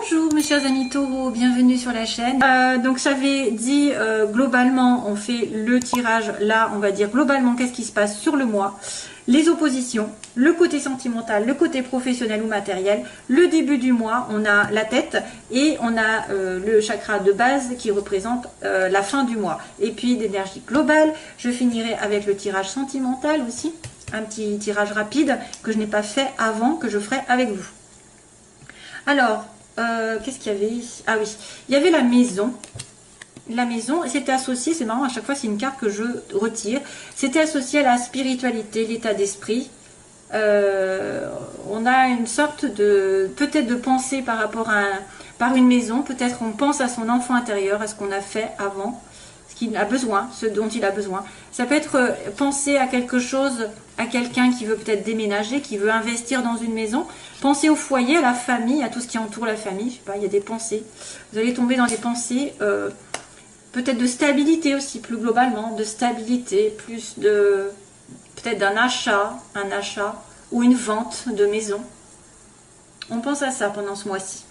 Bonjour mes chers amis taureaux, bienvenue sur la chaîne. Donc j'avais dit globalement on fait le tirage, là on va dire globalement qu'est-ce qui se passe sur le mois, les oppositions, le côté sentimental, le côté professionnel ou matériel, le début du mois, on a la tête et on a le chakra de base qui représente la fin du mois. Et puis d'énergie globale, je finirai avec le tirage sentimental aussi, un petit tirage rapide que je n'ai pas fait avant, que je ferai avec vous. Alors, qu'est-ce qu'il y avait? Ah oui, il y avait la maison. La maison, c'était associé, c'est marrant, à chaque fois c'est une carte que je retire. C'était associé à la spiritualité, l'état d'esprit. On a une sorte de, peut-être de pensée par rapport à par une maison. Peut-être on pense à son enfant intérieur, à ce qu'on a fait avant, ce qu'il a besoin, ce dont il a besoin. Ça peut être penser à quelque chose, à quelqu'un qui veut peut-être déménager, qui veut investir dans une maison. Pensez au foyer, à la famille, à tout ce qui entoure la famille. Je sais pas, il y a des pensées. Vous allez tomber dans des pensées, peut-être de stabilité aussi, plus globalement, de stabilité, plus de, peut-être d'un achat, un achat ou une vente de maison. On pense à ça pendant ce mois-ci.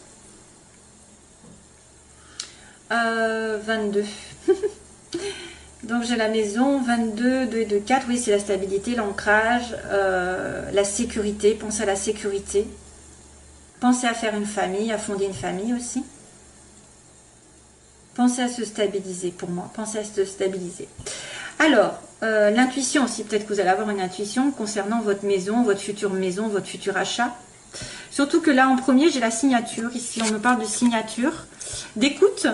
22. Donc j'ai la maison, 22, 2 et 2, 4, oui c'est la stabilité, l'ancrage, la sécurité, pensez à la sécurité. Pensez à faire une famille, à fonder une famille aussi. Pensez à se stabiliser pour moi, pensez à se stabiliser. Alors, l'intuition aussi, peut-être que vous allez avoir une intuition concernant votre maison, votre futur achat. Surtout que là en premier j'ai la signature, ici on me parle de signature, d'écoute.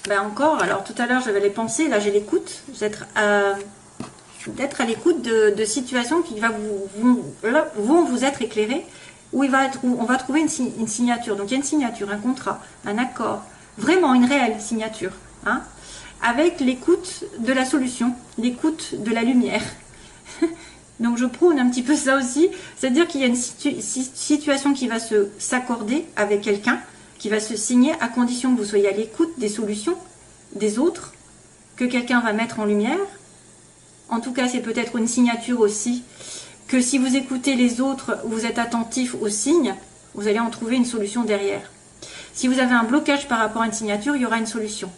Ben encore, alors tout à l'heure j'avais les pensées, là j'ai l'écoute, d'être à l'écoute de situations qui vont vous être éclairées, où on va trouver une signature. Donc il y a une signature, un contrat, un accord, vraiment une réelle signature, hein, avec l'écoute de la solution, l'écoute de la lumière. Donc je prône un petit peu ça aussi, c'est-à-dire qu'il y a une situation qui va s'accorder avec quelqu'un, qui va se signer à condition que vous soyez à l'écoute des solutions des autres, que quelqu'un va mettre en lumière. En tout cas, c'est peut-être une signature aussi, que si vous écoutez les autres, vous êtes attentif aux signes, vous allez en trouver une solution derrière. Si vous avez un blocage par rapport à une signature, il y aura une solution.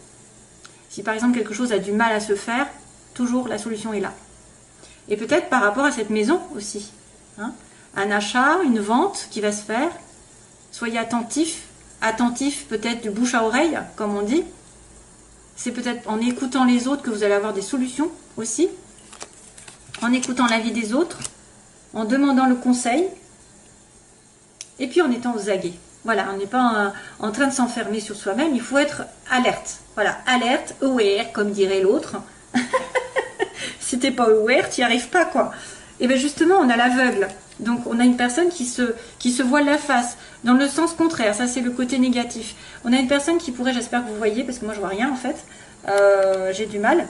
Si par exemple quelque chose a du mal à se faire, toujours la solution est là. Et peut-être par rapport à cette maison aussi, hein, un achat, une vente qui va se faire, soyez attentifs. Attentif peut-être du bouche à oreille, comme on dit. C'est peut-être en écoutant les autres que vous allez avoir des solutions aussi. En écoutant l'avis des autres, en demandant le conseil. Et puis en étant aux aguets. Voilà, on n'est pas en train de s'enfermer sur soi-même, il faut être alerte. Voilà, alerte, aware, comme dirait l'autre. Si t'es pas aware, tu n'y arrives pas, quoi. Et bien justement, on a l'aveugle. Donc on a une personne qui se voile la face, dans le sens contraire, ça c'est le côté négatif. On a une personne qui pourrait, j'espère que vous voyez, parce que moi je vois rien en fait, j'ai du mal,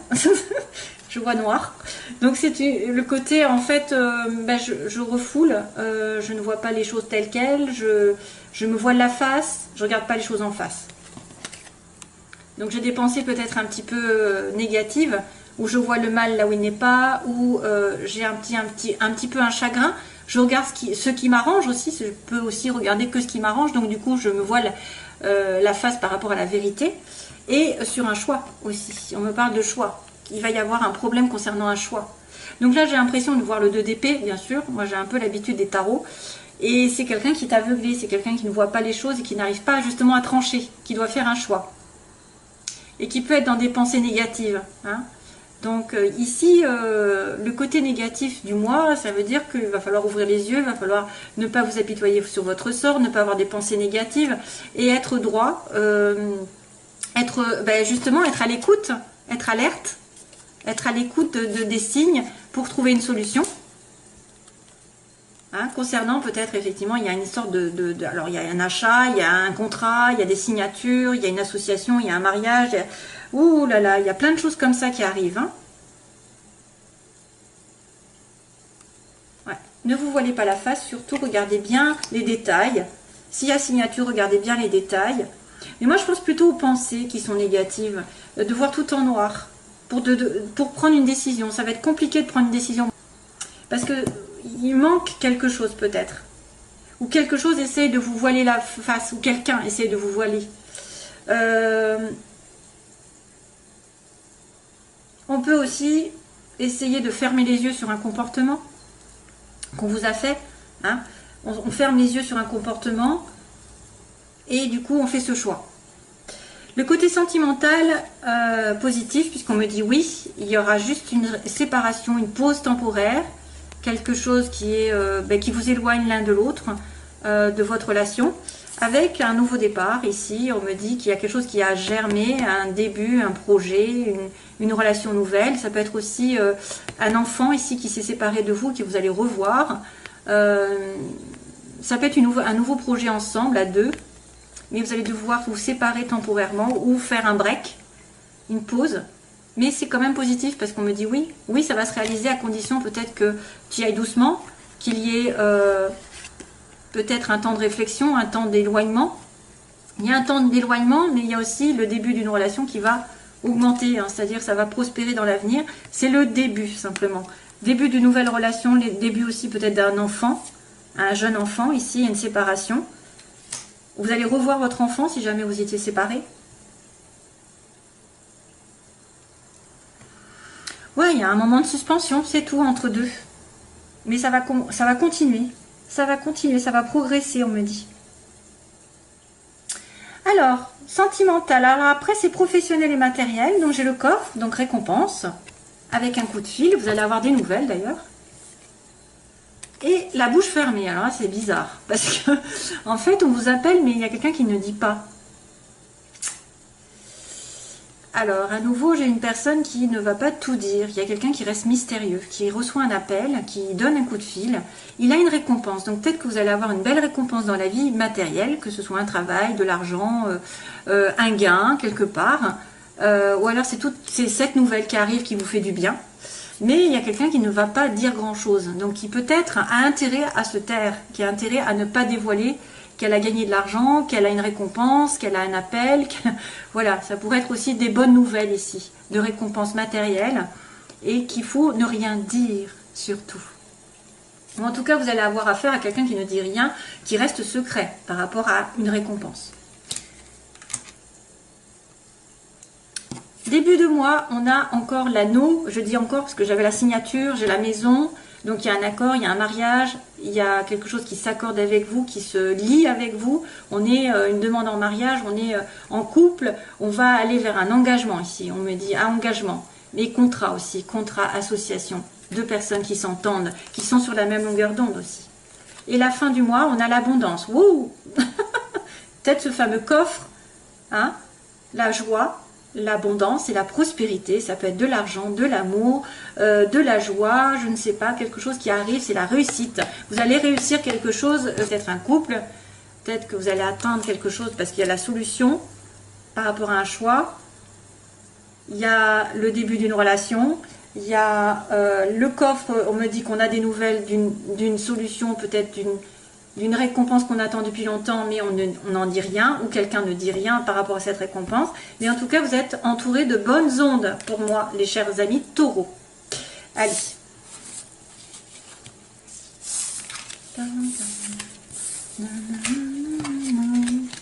je vois noir. Donc c'est le côté en fait, je refoule, je ne vois pas les choses telles quelles, je me voile la face, je regarde pas les choses en face. Donc j'ai des pensées peut-être un petit peu négatives, où je vois le mal là où il n'est pas, où j'ai un petit peu un chagrin. Je regarde ce qui m'arrange aussi, je peux aussi regarder que ce qui m'arrange, donc du coup je me voile la face par rapport à la vérité. Et sur un choix aussi, on me parle de choix, il va y avoir un problème concernant un choix. Donc là j'ai l'impression de voir le 2 d'épée, bien sûr, moi j'ai un peu l'habitude des tarots, et c'est quelqu'un qui est aveuglé, c'est quelqu'un qui ne voit pas les choses et qui n'arrive pas justement à trancher, qui doit faire un choix. Et qui peut être dans des pensées négatives, hein. Donc ici, le côté négatif du mois, ça veut dire qu'il va falloir ouvrir les yeux, il va falloir ne pas vous apitoyer sur votre sort, ne pas avoir des pensées négatives et être droit, justement être à l'écoute, être alerte, être à l'écoute des signes pour trouver une solution. Hein, concernant peut-être effectivement, il y a une sorte alors il y a un achat, il y a un contrat, il y a des signatures, il y a une association, il y a un mariage. Ouh là là, il y a plein de choses comme ça qui arrivent. Hein. Ouais. Ne vous voilez pas la face, surtout regardez bien les détails. S'il y a signature, regardez bien les détails. Mais moi je pense plutôt aux pensées qui sont négatives, de voir tout en noir pour prendre une décision. Ça va être compliqué de prendre une décision parce que il manque quelque chose peut-être. ou quelque chose essaye de vous voiler la face, ou quelqu'un essaye de vous voiler. On peut aussi essayer de fermer les yeux sur un comportement qu'on vous a fait. Hein. On ferme les yeux sur un comportement et du coup on fait ce choix. Le côté sentimental positif, puisqu'on me dit oui, il y aura juste une séparation, une pause temporaire, quelque chose qui est qui vous éloigne l'un de l'autre de votre relation, avec un nouveau départ. Ici, on me dit qu'il y a quelque chose qui a germé, un début, un projet, une relation nouvelle. Ça peut être aussi un enfant ici qui s'est séparé de vous, que vous allez revoir. Ça peut être un nouveau projet ensemble, à deux. Mais vous allez devoir vous séparer temporairement ou faire un break, une pause. Mais c'est quand même positif parce qu'on me dit oui. Oui, ça va se réaliser à condition peut-être que tu y ailles doucement, qu'il y ait peut-être un temps de réflexion, un temps d'éloignement. Il y a un temps d'éloignement, mais il y a aussi le début d'une relation qui va augmenter, hein, c'est-à-dire ça va prospérer dans l'avenir. C'est le début simplement. Début d'une nouvelle relation, les débuts aussi peut-être d'un enfant, un jeune enfant. Ici, il y a une séparation. Vous allez revoir votre enfant si jamais vous étiez séparés. Ouais, il y a un moment de suspension, c'est tout entre deux. Mais ça va continuer. Ça va continuer, ça va progresser, on me dit. Alors, sentimental. Alors après, c'est professionnel et matériel. Donc j'ai le coffre, donc récompense. Avec un coup de fil, vous allez avoir des nouvelles d'ailleurs. Et la bouche fermée, alors là c'est bizarre, parce que en fait on vous appelle mais il y a quelqu'un qui ne dit pas. Alors à nouveau j'ai une personne qui ne va pas tout dire, il y a quelqu'un qui reste mystérieux, qui reçoit un appel, qui donne un coup de fil, il a une récompense, donc peut-être que vous allez avoir une belle récompense dans la vie matérielle, que ce soit un travail, de l'argent, un gain quelque part, ou alors c'est cette nouvelle qui arrive qui vous fait du bien. Mais il y a quelqu'un qui ne va pas dire grand-chose, donc qui peut-être a intérêt à se taire, qui a intérêt à ne pas dévoiler qu'elle a gagné de l'argent, qu'elle a une récompense, qu'elle a un appel. Voilà, ça pourrait être aussi des bonnes nouvelles ici, de récompenses matérielles, et qu'il faut ne rien dire surtout. Ou en tout cas, vous allez avoir affaire à quelqu'un qui ne dit rien, qui reste secret par rapport à une récompense. Début de mois, on a encore l'anneau, je dis encore parce que j'avais la signature, j'ai la maison, donc il y a un accord, il y a un mariage, il y a quelque chose qui s'accorde avec vous, qui se lie avec vous, on est une demande en mariage, on est en couple, on va aller vers un engagement ici, on me dit un engagement, mais contrat aussi, contrat, association, deux personnes qui s'entendent, qui sont sur la même longueur d'onde aussi. Et la fin du mois, on a l'abondance, wouh. Peut-être ce fameux coffre, hein, la joie, l'abondance et la prospérité, ça peut être de l'argent, de l'amour, de la joie, je ne sais pas, quelque chose qui arrive, c'est la réussite. Vous allez réussir quelque chose, peut-être un couple, peut-être que vous allez atteindre quelque chose parce qu'il y a la solution par rapport à un choix, il y a le début d'une relation, il y a le coffre, on me dit qu'on a des nouvelles d'une solution, peut-être d'une récompense qu'on attend depuis longtemps, mais on n'en dit rien, ou quelqu'un ne dit rien par rapport à cette récompense. Mais en tout cas, vous êtes entouré de bonnes ondes pour moi, les chers amis taureaux. Allez.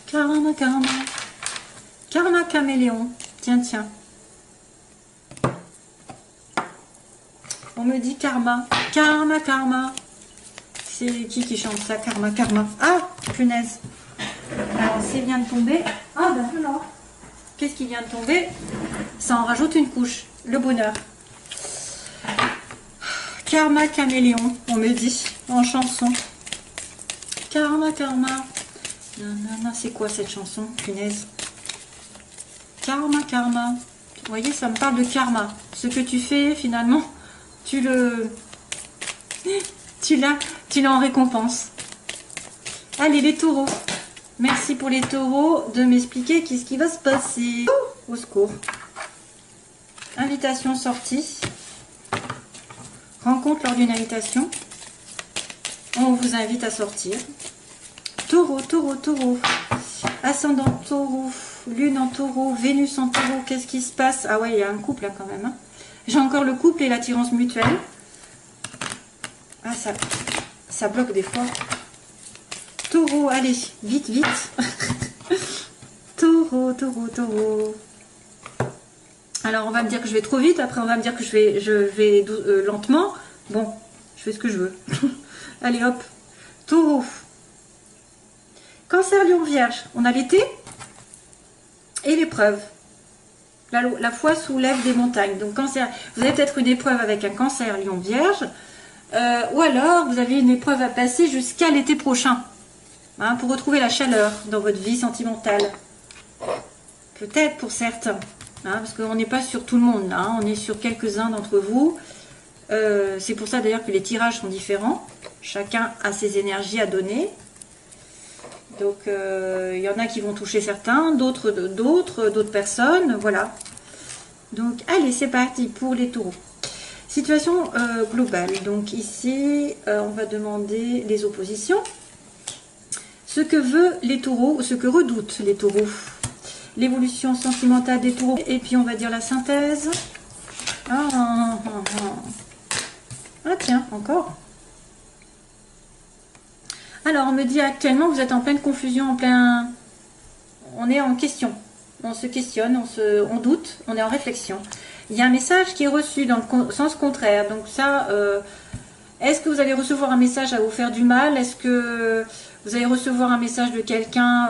Karma, karma. Karma caméléon. Tiens, tiens. On me dit karma. Karma, karma. C'est qui chante ça? Karma, karma. Ah, punaise. Alors, c'est vient de tomber. Ah, ben voilà. Qu'est-ce qui vient de tomber? Ça en rajoute une couche. Le bonheur. Karma caméléon, on me dit, en chanson. Karma, karma. Nanana, c'est quoi cette chanson? Punaise. Karma, karma. Vous voyez, ça me parle de karma. Ce que tu fais, finalement, tu l'as en récompense. Allez les taureaux, merci pour les taureaux de m'expliquer qu'est-ce qui va se passer. Au secours. Invitation sortie. Rencontre lors d'une invitation. On vous invite à sortir. Taureau, taureau, taureau. Ascendant taureau. Lune en taureau. Vénus en taureau. Qu'est-ce qui se passe? Ah ouais, il y a un couple là quand même. Hein. J'ai encore le couple et l'attirance mutuelle. Ah, ça bloque des fois. Taureau, allez, vite, vite. Taureau, taureau, taureau. Alors, on va me dire que je vais trop vite. Après, on va me dire que je vais lentement. Bon, je fais ce que je veux. Allez, hop. Taureau. Cancer, Lion, Vierge. On a l'été et l'épreuve. La foi soulève des montagnes. Donc, cancer, vous avez peut-être une épreuve avec un cancer, Lion, Vierge. Ou alors, vous avez une épreuve à passer jusqu'à l'été prochain. Hein, pour retrouver la chaleur dans votre vie sentimentale. Peut-être pour certains. Hein, parce qu'on n'est pas sur tout le monde. Là, hein, on est sur quelques-uns d'entre vous. C'est pour ça d'ailleurs que les tirages sont différents. Chacun a ses énergies à donner. Donc, il y en a qui vont toucher certains, d'autres personnes. Voilà. Donc, allez, c'est parti pour les taureaux. Situation globale. Donc, ici, on va demander les oppositions. Ce que veulent les taureaux, ce que redoutent les taureaux. L'évolution sentimentale des taureaux. Et puis, on va dire la synthèse. Ah tiens, encore. Alors, on me dit actuellement, vous êtes en pleine confusion, on est en question. On se questionne, on doute, on est en réflexion. Il y a un message qui est reçu dans le sens contraire. Donc ça, est-ce que vous allez recevoir un message à vous faire du mal? Est-ce que vous allez recevoir un message de quelqu'un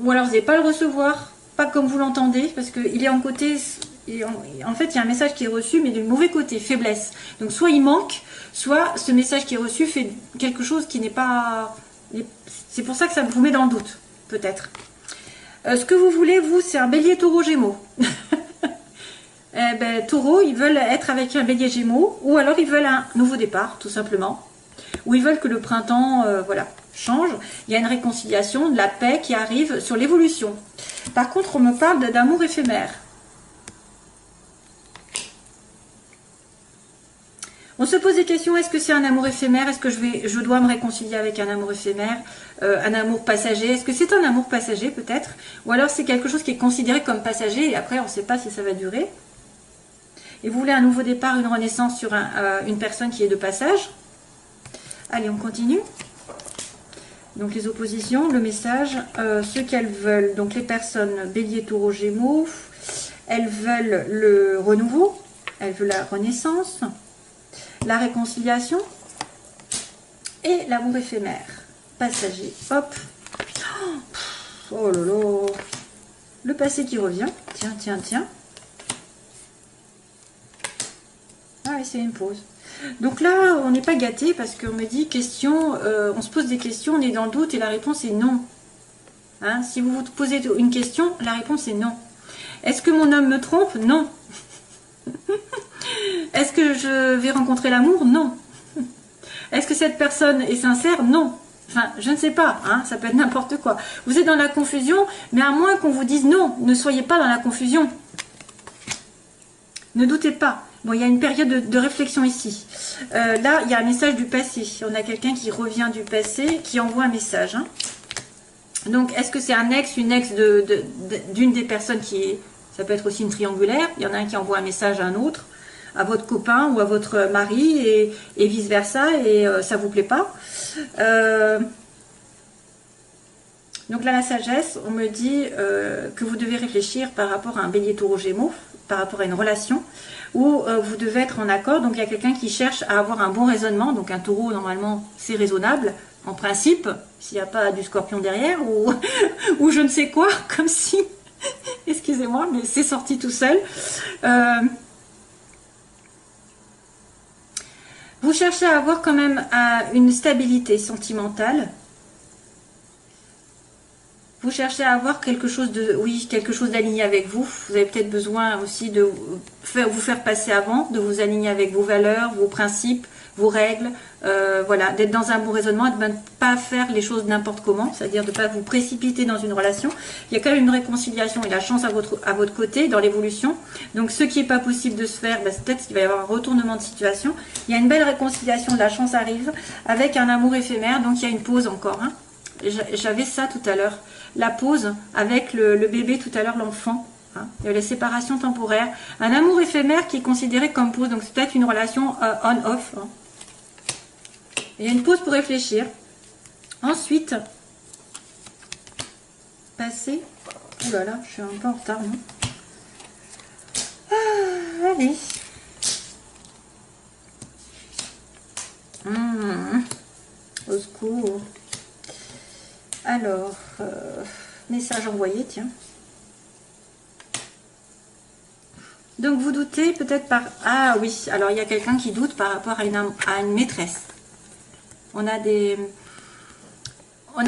ou alors vous n'allez pas le recevoir, pas comme vous l'entendez, parce qu'il est en côté... En fait, il y a un message qui est reçu, mais du mauvais côté, faiblesse. Donc, soit il manque, soit ce message qui est reçu fait quelque chose qui n'est pas... C'est pour ça que ça vous met dans le doute, peut-être. Ce que vous voulez, vous, c'est un bélier taureau gémeaux. Taureau, ils veulent être avec un bélier gémeaux, ou alors ils veulent un nouveau départ, tout simplement. Ou ils veulent que le printemps, change. Il y a une réconciliation, de la paix qui arrive sur l'évolution. Par contre, on me parle d'amour éphémère. On se pose des questions, est-ce que c'est un amour éphémère? Est-ce que je dois me réconcilier avec un amour éphémère? Un amour passager? Est-ce que c'est un amour passager peut-être? Ou alors c'est quelque chose qui est considéré comme passager et après on ne sait pas si ça va durer? Et vous voulez un nouveau départ, une renaissance sur une personne qui est de passage? Allez, on continue. Donc les oppositions, le message, ce qu'elles veulent. Donc les personnes bélier, taureau, gémeaux, elles veulent le renouveau, elles veulent la renaissance, la réconciliation et l'amour éphémère, passager. Hop. Oh là là. Le passé qui revient. Tiens, tiens, tiens. Ah, et c'est une pause. Donc là, on n'est pas gâté parce qu'on me dit question, on se pose des questions, on est dans le doute et la réponse est non. Hein, si vous vous posez une question, la réponse est non. Est-ce que mon homme me trompe? Non. Est-ce que je vais rencontrer l'amour? Non. Est-ce que cette personne est sincère? Non. Enfin, je ne sais pas, hein, ça peut être n'importe quoi. Vous êtes dans la confusion, mais à moins qu'on vous dise non, ne soyez pas dans la confusion. Ne doutez pas. Bon, il y a une période de réflexion ici. Là, il y a un message du passé. On a quelqu'un qui revient du passé, qui envoie un message. Hein. Donc, est-ce que c'est un ex, une ex d'une des personnes qui est... Ça peut être aussi une triangulaire. Il y en a un qui envoie un message à un autre, à votre copain ou à votre mari, et vice-versa, et ça ne vous plaît pas. Donc là, la sagesse, on me dit que vous devez réfléchir par rapport à un bélier taureau gémeaux, par rapport à une relation, où vous devez être en accord. Donc il y a quelqu'un qui cherche à avoir un bon raisonnement. Donc un taureau, normalement, c'est raisonnable, en principe, s'il n'y a pas du scorpion derrière, ou je ne sais quoi, comme si... Excusez-moi, mais c'est sorti tout seul. Vous cherchez à avoir quand même une stabilité sentimentale. Vous cherchez à avoir quelque chose d'aligné avec vous. Vous avez peut-être besoin aussi de vous faire passer avant, de vous aligner avec vos valeurs, vos principes, vos règles. Voilà, d'être dans un bon raisonnement et de ne pas faire les choses n'importe comment, c'est-à-dire de ne pas vous précipiter dans une relation. Il y a quand même une réconciliation et la chance à votre côté dans l'évolution. Donc ce qui n'est pas possible de se faire, c'est peut-être qu'il va y avoir un retournement de situation. Il y a une belle réconciliation, la chance arrive avec un amour éphémère, donc il y a une pause encore. Hein. J'avais ça tout à l'heure, la pause avec le bébé tout à l'heure, l'enfant. Hein. Il y a les séparations temporaires, un amour éphémère qui est considéré comme pause, donc c'est peut-être une relation on-off. Hein. Il y a une pause pour réfléchir. Ensuite, passer... Ouh là là, je suis un peu en retard, non? Allez. Au secours. Alors, message envoyé, tiens. Donc vous doutez peut-être par... Ah oui, alors il y a quelqu'un qui doute par rapport à une maîtresse. On a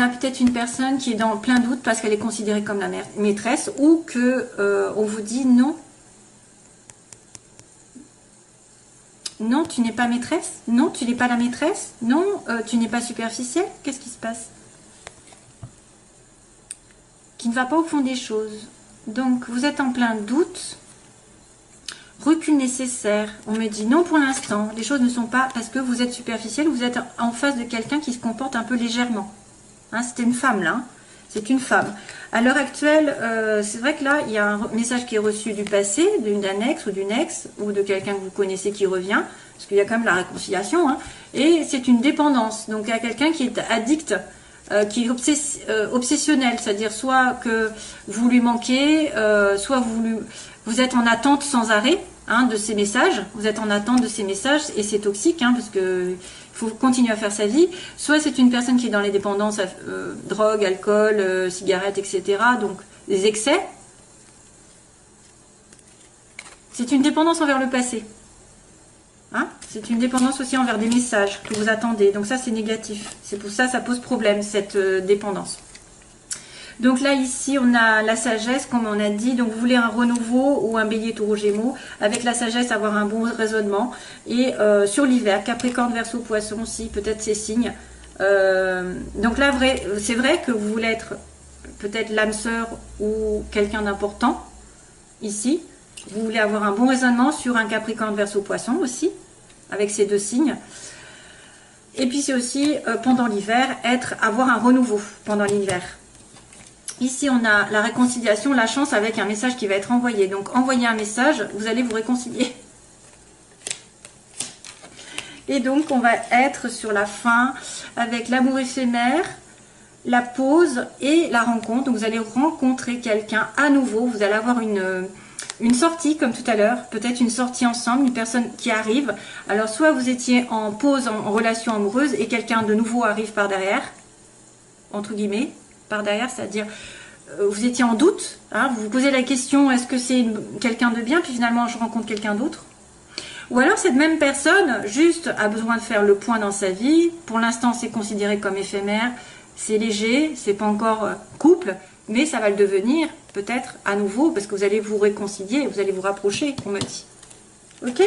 peut-être une personne qui est dans plein doute parce qu'elle est considérée comme la maîtresse, ou que on vous dit non. Non, tu n'es pas maîtresse. Non, tu n'es pas la maîtresse. Non, tu n'es pas superficielle. Qu'est-ce qui se passe? Qui ne va pas au fond des choses. Donc vous êtes en plein doute. Recul nécessaire. On me dit non pour l'instant. Les choses ne sont pas parce que vous êtes superficielle. Vous êtes en face de quelqu'un qui se comporte un peu légèrement. Hein, c'était une femme là. Hein. C'est une femme. À l'heure actuelle, c'est vrai que là, il y a un message qui est reçu du passé, d'un ex ou d'une ex, ou de quelqu'un que vous connaissez qui revient, parce qu'il y a quand même la réconciliation, hein, et c'est une dépendance. Donc, il y a quelqu'un qui est addict, qui est obsessionnel, c'est-à-dire soit que vous lui manquez, soit vous êtes en attente sans arrêt hein, de ces messages, vous êtes en attente de ces messages, et c'est toxique, hein, parce que... faut continuer à faire sa vie, soit c'est une personne qui est dans les dépendances, drogue, alcool, cigarettes, etc. Donc des excès. C'est une dépendance envers le passé. Hein, c'est une dépendance aussi envers des messages que vous attendez. Donc ça c'est négatif. C'est pour ça que ça pose problème, cette dépendance. Donc là, ici, on a la sagesse, comme on a dit. Donc, vous voulez un renouveau ou un bélier taureau gémeaux. Avec la sagesse, avoir un bon raisonnement. Et sur l'hiver, Capricorne, Verseau, Poisson aussi, peut-être ces signes. Donc là, c'est vrai que vous voulez être peut-être l'âme sœur ou quelqu'un d'important. Ici, vous voulez avoir un bon raisonnement sur un Capricorne, Verseau, Poisson aussi. Avec ces deux signes. Et puis, c'est aussi, pendant l'hiver, avoir un renouveau pendant l'hiver. Ici, on a la réconciliation, la chance avec un message qui va être envoyé. Donc, envoyez un message, vous allez vous réconcilier. Et donc, on va être sur la fin avec l'amour éphémère, la pause et la rencontre. Donc, vous allez rencontrer quelqu'un à nouveau. Vous allez avoir une sortie, comme tout à l'heure. Peut-être une sortie ensemble, une personne qui arrive. Alors, soit vous étiez en pause, en relation amoureuse, et quelqu'un de nouveau arrive par derrière, entre guillemets. Par derrière, c'est-à-dire vous étiez en doute, hein, vous vous posez la question, est-ce que c'est quelqu'un de bien, puis finalement je rencontre quelqu'un d'autre. Ou alors cette même personne juste a besoin de faire le point dans sa vie, pour l'instant c'est considéré comme éphémère, c'est léger, c'est pas encore couple, mais ça va le devenir peut-être à nouveau, parce que vous allez vous réconcilier, vous allez vous rapprocher, on me dit. Ok ?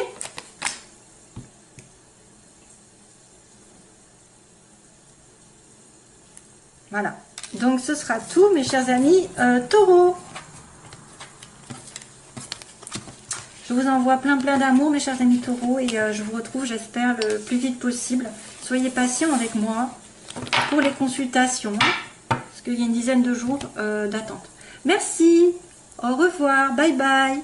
Voilà. Donc, ce sera tout, mes chers amis taureaux. Je vous envoie plein d'amour, mes chers amis taureaux. Et je vous retrouve, j'espère, le plus vite possible. Soyez patients avec moi pour les consultations. Parce qu'il y a une dizaine de jours d'attente. Merci. Au revoir. Bye bye.